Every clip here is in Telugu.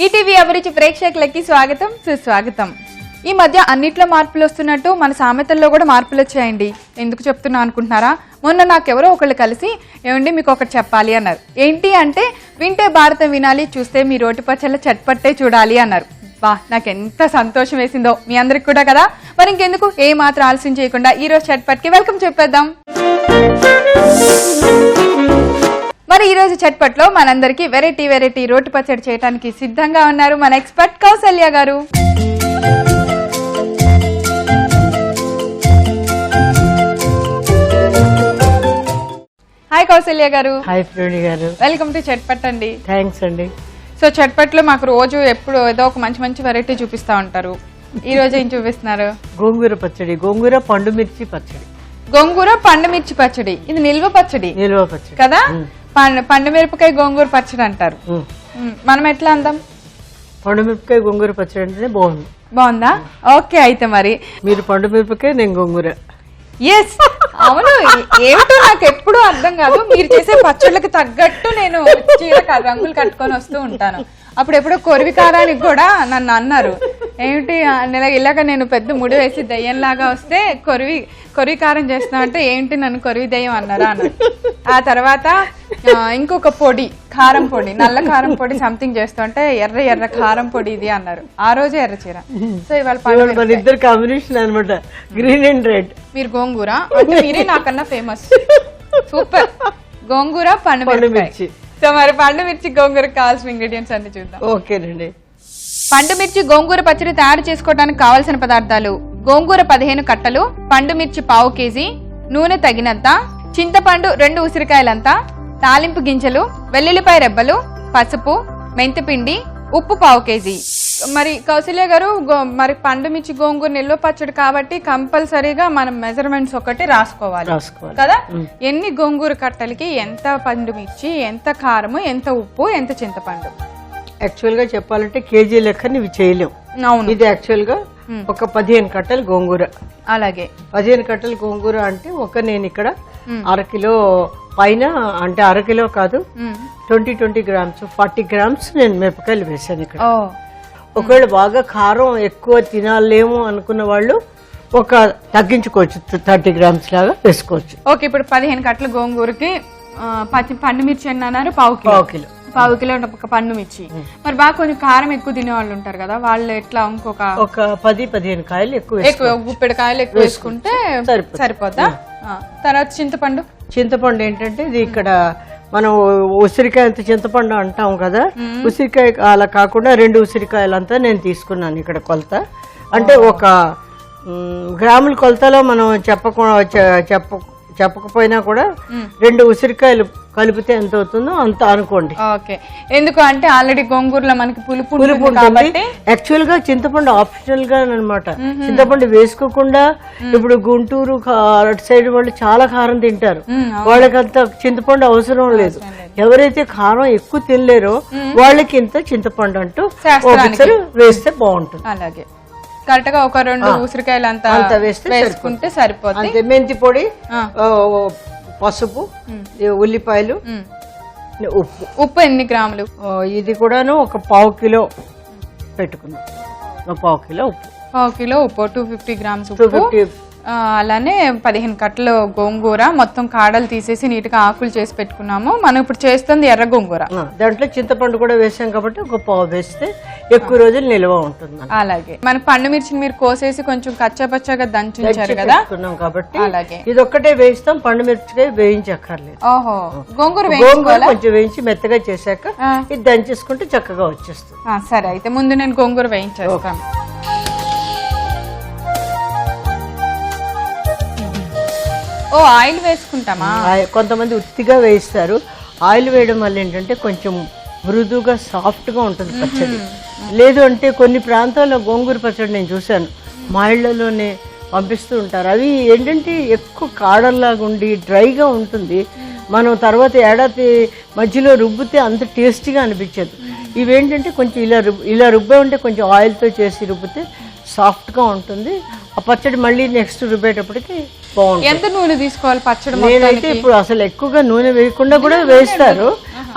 ఈటీవీ అభిరుచి ప్రేక్షకులకి స్వాగతం సుస్వాగతం. ఈ మధ్య అన్నిట్లో మార్పులు వస్తున్నట్టు మన సామెతల్లో కూడా మార్పులు వచ్చాయండి. ఎందుకు చెప్తున్నా అనుకుంటున్నారా? మొన్న నాకెవరో ఒకళ్ళు కలిసి ఏమండి మీకు ఒకటి చెప్పాలి అన్నారు. ఏంటి అంటే వింటే భారతం వినాలి, చూస్తే మీ రోటి పచ్చళ్ళ చట్పట్టే చూడాలి అన్నారు. బా, నాకు ఎంత సంతోషం వేసిందో మీ అందరికి కూడా కదా. మరి ఇంకెందుకు ఏ మాత్రం ఆలస్యం చేయకుండా ఈ రోజు చట్పట్కి వెల్కమ్ చెప్పేద్దాం. మరి ఈ రోజు చట్పట్లో మనందరికి వెరైటీ వెరైటీ రోటి పచ్చడి చేయడానికి సిద్ధంగా ఉన్నారు మన ఎక్స్పర్ట్ కౌసల్య గారు. హాయ్ కౌసల్య గారు. హాయ్ ప్రేణి గారు. వెల్కమ్ టు చట్పట్ అండి. థ్యాంక్స్ అండి. సో చట్పట్లో మాకు రోజు ఎప్పుడు ఏదో ఒక మంచి మంచి వెరైటీ చూపిస్తా ఉంటారు. ఈ రోజు ఏం చూపిస్తున్నారు? గోంగూర పచ్చడి, గోంగూర పండు మిర్చి పచ్చడి. గోంగూర పండు మిర్చి పచ్చడి. ఇది నిల్వ పచ్చడి. నిల్వ పచ్చడి కదా. పండు మిరపకాయ గోంగూర పచ్చడి అంటారు. మనం ఎట్లా అందాం? పండు మిరపకాయ గోంగూర పచ్చడి అంటేనే బాగుంది. బాగుందా? ఓకే, అయితే మరి మీరు పండు మిరపకాయ, నేను గోంగూర. ఎస్, అవును. ఏమిటో నాకు ఎప్పుడు అర్థం కాదు. మీరు చేసే పచ్చళ్ళకి తగ్గట్టు నేను చీర రంగులు కట్టుకొని వస్తూ ఉంటాను. అప్పుడు ఎప్పుడో కొరివి కారానికి కూడా నన్ను అన్నారు, ఏమిటి ఇలాగ నేను పెద్ద ముడి వేసి దయ్యంలాగా వస్తే కొరివి కారం చేస్తున్నా అంటే ఏంటి నన్ను కొరివి దయ్యం అన్నారా అన్నారు. ఆ తర్వాత ఇంకొక పొడి, కారం పొడి, నల్ల కారం పొడి సంథింగ్ చేస్తుంటే ఎర్ర కారం పొడి ఇది అన్నారు. ఆ రోజే ఎర్ర చీర. సో ఇవాళ ఇద్దరు కాంబినేషన్ అనమాట, గ్రీన్ అండ్ రెడ్. మీరు గోంగూర అంటే మీరే నాకన్నా ఫేమస్. సూపర్. గోంగూర పండు మిర్చి. సో మరి పండు మిర్చి గోంగూరకు కావాల్సిన ఇంగ్రీడియంట్స్ అన్ని చూద్దాం. ఓకేనండి. పండు మిర్చి గోంగూర పచ్చడి తయారు చేసుకోవడానికి కావలసిన పదార్థాలు: గోంగూర 15 కట్టలు, పండు మిర్చి 1/2 కేజీ, నూనె తగినంత, చింతపండు 2 ఉసిరికాయలంతా, తాలింపు గింజలు, వెల్లుల్లిపాయ రెబ్బలు, పసుపు, మెంతిపిండి, ఉప్పు 1/2 కేజీ. మరి కౌసల్య గారు, మరి పండు మిర్చి గోంగూర నిల్వ పచ్చడి కాబట్టి కంపల్సరీగా మనం మెజర్మెంట్స్ ఒకటి రాసుకోవాలి కదా. ఎన్ని గోంగూర కట్టలకి ఎంత పండు మిర్చి, ఎంత కారము, ఎంత ఉప్పు, ఎంత చింతపండు? యాక్చువల్ గా చెప్పాలంటే కేజీ లెక్కని ఇవి చేయలేం. ఇది యాక్చువల్ గా ఒక 15 కట్టలు గోంగూర. అలాగే 15 కట్టలు గోంగూర అంటే నేను ఇక్కడ అరకిలో పైన, అంటే అరకిలో కాదు, 20 గ్రామ్స్ 40 గ్రామ్స్ నేను మిరపకాయలు వేసాను ఇక్కడ. ఒకవేళ బాగా కారం ఎక్కువ తినాలేమో అనుకున్న వాళ్ళు ఒక తగ్గించుకోవచ్చు, 30 గ్రామ్స్ లాగా వేసుకోవచ్చు. ఓకే, ఇప్పుడు 15 కట్టల గోంగూరకి పండు మిర్చి అన్నారు 1/2 కిలో. 1/2 కిలో ఒక పండు మిర్చి. మరి బాగా కొంచెం కారం ఎక్కువ తినే వాళ్ళు ఉంటారు కదా, వాళ్ళు ఎట్లా ఒక 10-15 కాయలు ఎక్కువ, గుప్పెడు కాయలు ఎక్కువ వేసుకుంటే సరిపోతా. తర్వాత చింతపండు ఏంటంటే ఇది ఇక్కడ మనం ఉసిరికాయ అంత చింతపండు అంటాం కదా, ఉసిరికాయ అలా కాకుండా 2 ఉసిరికాయలంతా నేను తీసుకున్నాను ఇక్కడ కొలత. అంటే ఒక గ్రాముల కొలతలో మనం చెప్పకపోయినా కూడా 2 ఉసిరికాయలు కలిపితే ఎంత అవుతుందో అంత అనుకోండి. ఓకే, ఎందుకు అంటే ఆల్రెడీ గోంగూరలో మనకి పులుపు ఉంటుంది. యాక్చువల్ గా చింతపండు ఆప్షనల్ గా అనమాట. చింతపండు వేసుకోకుండా ఇప్పుడు గుంటూరు అటు సైడ్ వాళ్ళు చాలా కారం తింటారు, వాళ్ళకంత చింతపండు అవసరం లేదు. ఎవరైతే కారం ఎక్కువ తినలేరో వాళ్ళకి ఇంత చింతపండు అంటూ ఒకసారి వేస్తే బాగుంటుంది. అలాగే కరెక్ట్ గా ఒక 2 ఉసిరికాయలు అంతా వేసుకుంటే సరిపోతుంది. మెంతి పొడి, పసుపు, ఉల్లిపాయలు, ఉప్పు ఎన్ని గ్రాములు? ఇది కూడాను ఒక 1/2 కిలో పెట్టుకుందాం. 1/2 కిలో ఉప్పు. 1/2 కిలో ఉప్పు, 250 గ్రామ్స్ ఉప్పు. అలానే 15 కట్టలు గోంగూర, మొత్తం కాడలు తీసేసి నీట్ గా ఆకులు చేసి పెట్టుకున్నాము. మనం ఇప్పుడు చేస్తుంది ఎర్ర గోంగూర. దాంట్లో చింతపండు కూడా వేసాం కాబట్టి ఒక 1/2 వేస్తే ఎక్కువ రోజులు నిల్వ ఉంటుంది. అలాగే మన పండు మిర్చిని మీరు కోసేసి కొంచెం కచ్చాపచ్చాగా దంచుంచారు కదా కాబట్టి అలాగే ఇది ఒక్కటే వేయిస్తాం, పండు మిర్చికాయ వేయించక్కర్లేదు. ఓహో, గోంగూర కొంచెం వేయించి మెత్తగా చేశాక ఇది దంచేసుకుంటే చక్కగా వచ్చేస్తుంది. సరే, అయితే ముందు నేను గోంగూర వేయించేస్తాను. ఓ, ఆయిల్ వేసుకుంటామా? కొంతమంది ఉత్తిగా వేయిస్తారు. ఆయిల్ వేయడం వల్ల ఏంటంటే కొంచెం మృదుగా సాఫ్ట్ గా ఉంటుంది పచ్చడి. లేదు అంటే కొన్ని ప్రాంతాల్లో గోంగూర పచ్చడి నేను చూశాను, మా ఇళ్లలోనే పంపిస్తూ ఉంటారు. అవి ఏంటంటే ఎక్కువ కాడల్లాగా ఉండి డ్రైగా ఉంటుంది. మనం తర్వాత ఏడాది మధ్యలో రుబ్బితే అంత టేస్టీగా అనిపించదు. ఇవేంటంటే కొంచెం ఇలా రుబ్బే ఉంటే కొంచెం ఆయిల్తో చేసి రుబ్బితే సాఫ్ట్గా ఉంటుంది. ఆ పచ్చడి మళ్ళీ నెక్స్ట్ రుబ్బేటప్పటికి బాగుంటుంది. ఎంత నూనె తీసుకోవాలి పచ్చడి? నేనైతే ఇప్పుడు అసలు ఎక్కువగా నూనె వేయకుండా కూడా వేస్తారు.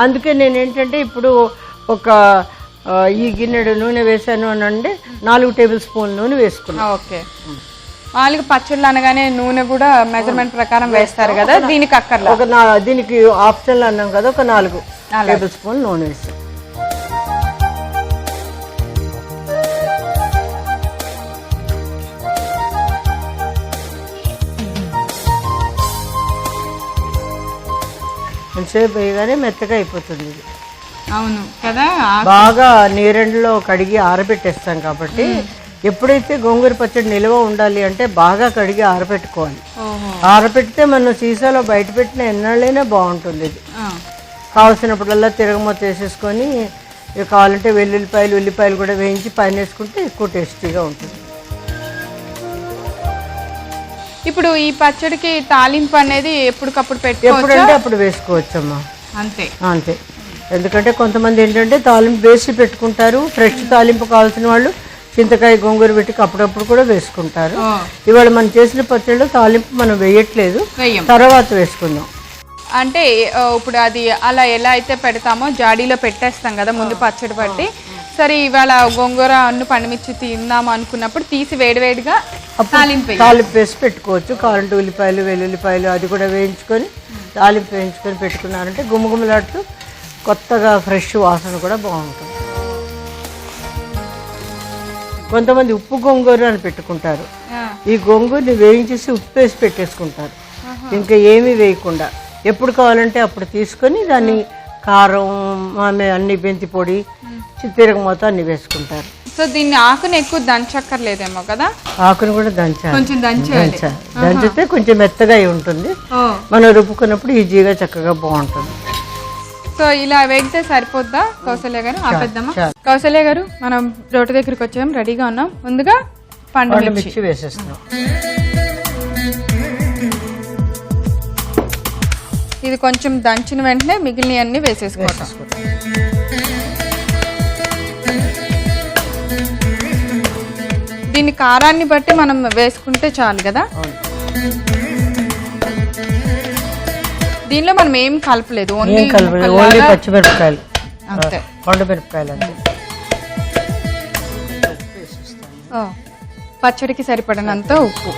అందుకే నేనేంటంటే ఇప్పుడు ఒక ఈ గిన్నెడు నూనె వేసాను అని అంటే 4 టేబుల్ స్పూన్ల నూనె వేసుకున్నాను. ఓకే. మామూలుగా పచ్చళ్ళు అనగానే నూనె కూడా మెజర్మెంట్ ప్రకారం వేస్తారు కదా, దీనికి అక్కర్లా. దీనికి ఆప్షనల్ అన్నాం కదా, ఒక 4 టేబుల్ స్పూన్ నూనె వేసాం. కొంచెంసేపు వేయగానే మెత్తగా అయిపోతుంది ఇది. అవును కదా. బాగా నీరెండులో కడిగి ఆరబెట్టేస్తాం కాబట్టి ఎప్పుడైతే గోంగూర పచ్చడి నిల్వ ఉండాలి అంటే బాగా కడిగి ఆరబెట్టుకోవాలి. ఆరబెడితే మనం సీసాలో బయట పెట్టిన ఎన్నాళ్ళైనా బాగుంటుంది. ఇది కావాల్సినప్పుడల్లా తిరగమూత వేసేసుకొని కావాలంటే ఉల్లిపాయలు కూడా వేయించి పైన వేసుకుంటే ఎక్కువ టేస్టీగా ఉంటుంది. ఇప్పుడు ఈ పచ్చడికి తాలింపు అనేది ఎప్పటికప్పుడు ఎప్పుడంటే అప్పుడు వేసుకోవచ్చమ్మా. అంతే. ఎందుకంటే కొంతమంది ఏంటంటే తాలింపు వేసి పెట్టుకుంటారు. ఫ్రెష్ తాలింపు కావాల్సిన వాళ్ళు చింతకాయ గోంగూర పెట్టి అప్పుడప్పుడు కూడా వేసుకుంటారు. ఇవాళ మనం చేసిన పచ్చడిలో తాలింపు మనం వేయట్లేదు, తర్వాత వేసుకుందాం. అంటే ఇప్పుడు అది అలా ఎలా అయితే పెడతామో జాడీలో పెట్టేస్తాం కదా ముందు పచ్చడి పట్టి. సరే ఇవాళ గోంగూర పండుమిర్చి తిందాం అనుకున్నప్పుడు తీసి వేడివేడిగా తాలింపు వేసి పెట్టుకోవచ్చు. కావాలంటే ఉల్లిపాయలు వెల్లుల్లిపాయలు అది కూడా వేయించుకొని తాలింపు వేయించుకొని పెట్టుకున్నారంటే గుమగుమలాడుతూ కొత్తగా ఫ్రెష్ వాసన కూడా బాగుంటుంది. కొంతమంది ఉప్పు గోంగూర అని పెట్టుకుంటారు. ఈ గోంగూరని వేయించేసి ఉప్పు వేసి పెట్టేసుకుంటారు, ఇంకా ఏమీ వేయకుండా. ఎప్పుడు కావాలంటే అప్పుడు తీసుకొని దాన్ని కారం అన్ని మెంతి పొడి తిరగమూత అన్ని వేసుకుంటారు. సో దీన్ని ఆకుని ఎక్కువ దంచక్కర్లేదేమో కదా. ఆకుని కూడా దంచితే దంచాలి. కొంచెం మెత్తగా అయి ఉంటుంది. మనం రుబ్బుకున్నప్పుడు ఈజీగా చక్కగా బాగుంటుంది. సో ఇలా వేగితే సరిపోద్దా కౌసల్య గారు? ఆపేద్దామా? కౌసల్య గారు, మనం రోటి దగ్గరికి వచ్చాం, రెడీగా ఉన్నాం. ముందుగా పండుమిర్చి వేసేస్తున్నాం. ఇది కొంచెం దంచిన వెంటనే మిగిలిన అన్ని వేసేసుకోవటం. దీని కారాన్ని బట్టి మనం వేసుకుంటే చాలు కదా. దీనిలో మనం ఏం కలపలేదు, ఓన్లీ పచ్చిమిరపకాయలు, అంతే, పండుమిరపకాయలు అంతే. పచ్చడికి సరిపడినంత ఉప్పు.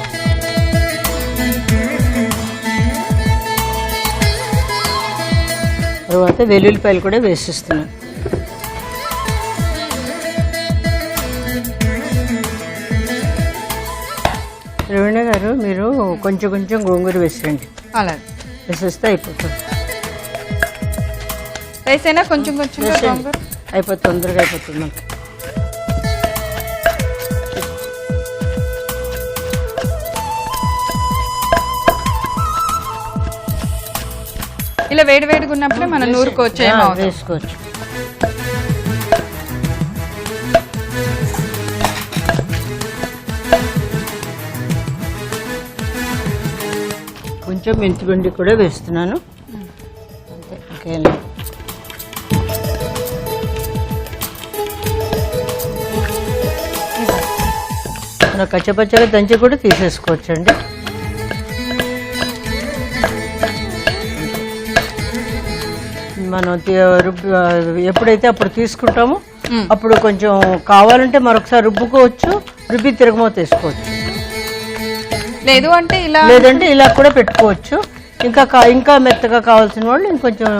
తర్వాత వెల్లుల్లిపాయలు కూడా వేసిస్తున్నాను. రవీణ గారు, మీరు కొంచెం కొంచెం గోంగూర వేసేయండి. అలాగే వేసేస్తే అయిపోతుంది. వేసైనా కొంచెం కొంచెం అయిపోతుంది, తొందరగా అయిపోతుంది మనకి. ఇలా వేడివేడిగా ఉన్నప్పుడే మనం నూరుకోవచ్చు, వేసుకోవచ్చు. కొంచెం మెంతిపిండి కూడా వేస్తున్నాను, అంతే. ఇంకేం లేదు. మన కచ్చపచ్చగా దంచి కూడా తీసేసుకోవచ్చండి. మనం ఎప్పుడైతే అప్పుడు తీసుకుంటామో అప్పుడు కొంచెం కావాలంటే మరొకసారి రుబ్బుకోవచ్చు, రుబ్బి తిరగమూత వేసుకోవచ్చు. లేదంటే ఇలా కూడా పెట్టుకోవచ్చు. ఇంకా మెత్తగా కావాల్సిన వాళ్ళు ఇంకొంచెం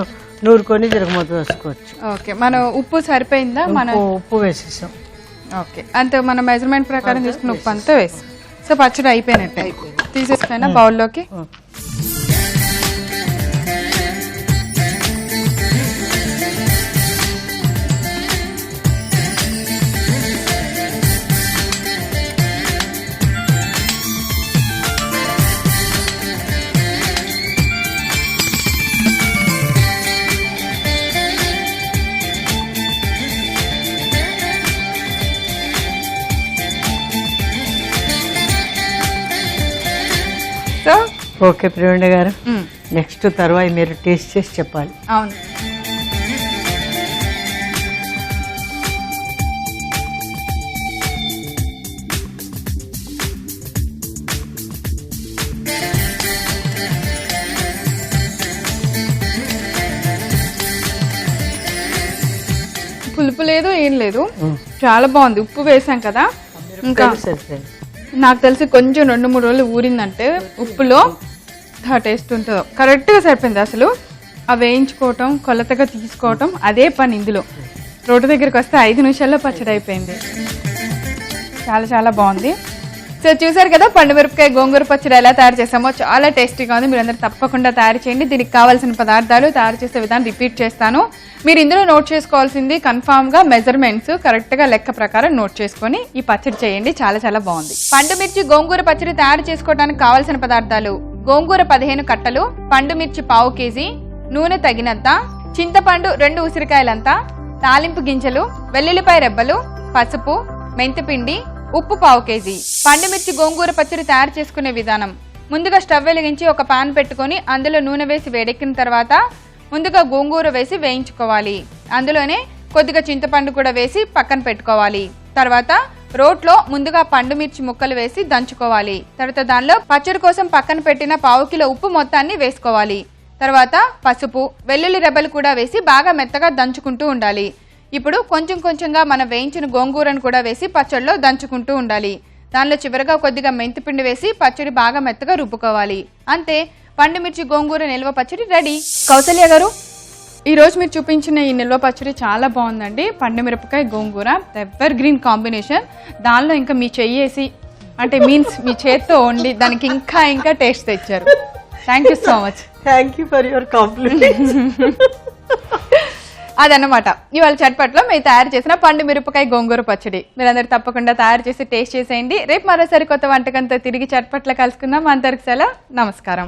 నూరుకొని తిరగమూత వేసుకోవచ్చు. ఓకే, మనం ఉప్పు సరిపోయిందా? మనం ఉప్పు వేసేసాం. ఓకే, అంతే. మన మెజర్మెంట్ ప్రకారం తీసుకున్న ఉప్పు అంతా వేసి. సో పచ్చడి అయిపోయినట్టే. తీసేసుకున్నా బౌల్లోకి. ఓకే ప్రవీణ గారు, నెక్స్ట్ తర్వాత మీరు టేస్ట్ చేసి చెప్పాలి. అవును. పులుపు లేదు ఏం లేదు, చాలా బాగుంది. ఉప్పు వేసాం కదా, ఇంకా నాకు తెలిసి కొంచెం 2-3 రోజులు ఊరిందంటే ఉప్పులో టేస్ట్ ఉంటుందో. కరెక్ట్గా సరిపోయింది అసలు. అవి వేయించుకోవటం, కొలతగా తీసుకోవటం అదే పని ఇందులో. రోడ్డు దగ్గరికి వస్తే 5 నిమిషాల్లో పచ్చడి అయిపోయింది. చాలా చాలా బాగుంది. సో చూసారు కదా పండు మిరపకాయ గోంగూర పచ్చడి ఎలా తయారు చేసామో, చాలా టేస్టీగా ఉంది. మీరందరూ తప్పకుండా తయారు చేయండి. దీనికి కావాల్సిన పదార్థాలు, తయారు చేసే విధానం రిపీట్ చేస్తాను. మీరు ఇందులో నోట్ చేసుకోవాల్సింది కన్ఫామ్గా మెజర్మెంట్స్ కరెక్ట్గా లెక్క ప్రకారం నోట్ చేసుకొని ఈ పచ్చడి చేయండి. చాలా చాలా బాగుంది. పండు మిర్చి గోంగూర పచ్చడి తయారు చేసుకోవడానికి కావాల్సిన పదార్థాలు: గోంగూర 15 కట్టలు, పండు మిర్చి పావు కేజీ, నూనె తగినంత, చింతపండు 2 ఉసిరికాయలంతా, తాలింపు గింజలు, వెల్లుల్లిపాయ రెబ్బలు, పసుపు, మెంతిపిండి, ఉప్పు పావు కేజీ. పండు మిర్చి గోంగూర పచ్చడి తయారు చేసుకునే విధానం: ముందుగా స్టవ్ వెలిగించి ఒక పాన్ పెట్టుకొని అందులో నూనె వేసి వేడెక్కిన తర్వాత ముందుగా గోంగూర వేసి వేయించుకోవాలి. అందులోనే కొద్దిగా చింతపండు కూడా వేసి పక్కన పెట్టుకోవాలి. తర్వాత రోట్లో ముందుగా పండు మిర్చి ముక్కలు వేసి దంచుకోవాలి. తర్వాత దానిలో పచ్చడి కోసం పక్కన పెట్టిన పావు కిలో ఉప్పు మొత్తాన్ని వేసుకోవాలి. తర్వాత పసుపు, వెల్లుల్లి రెబ్బలు కూడా వేసి బాగా మెత్తగా దంచుకుంటూ ఉండాలి. ఇప్పుడు కొంచెం కొంచెంగా మనం వేయించిన గోంగూరను కూడా వేసి పచ్చడిలో దంచుకుంటూ ఉండాలి. దానిలో చివరిగా కొద్దిగా మెంతిపిండి వేసి పచ్చడి బాగా మెత్తగా రుబ్బుకోవాలి. అంతే, పండు మిర్చి గోంగూర నిల్వ పచ్చడి రెడీ. కౌసల్య గారు, ఈరోజు మీరు చూపించిన ఈ నిల్వ పచ్చడి చాలా బాగుందండి. పండు మిరపకాయ గోంగూర ఎవర్ గ్రీన్ కాంబినేషన్. దానిలో ఇంకా మీ చెయ్యేసి, అంటే మీన్స్ మీ చేత్తో వండి దానికి ఇంకా ఇంకా టేస్ట్ తెచ్చారు. Thank you so much. Thank you for your compliments. అదన్నమాట ఇవాళ చట్పట్లో మీరు తయారు చేసిన పండు మిరపకాయ గోంగూర పచ్చడి. మీరందరూ తప్పకుండా తయారు చేసి టేస్ట్ చేసేయండి. రేపు మరోసారి కొత్త వంటకంతో తిరిగి చట్పట్లో కలుసుకుందాం. అందరికి సెలవు, నమస్కారం.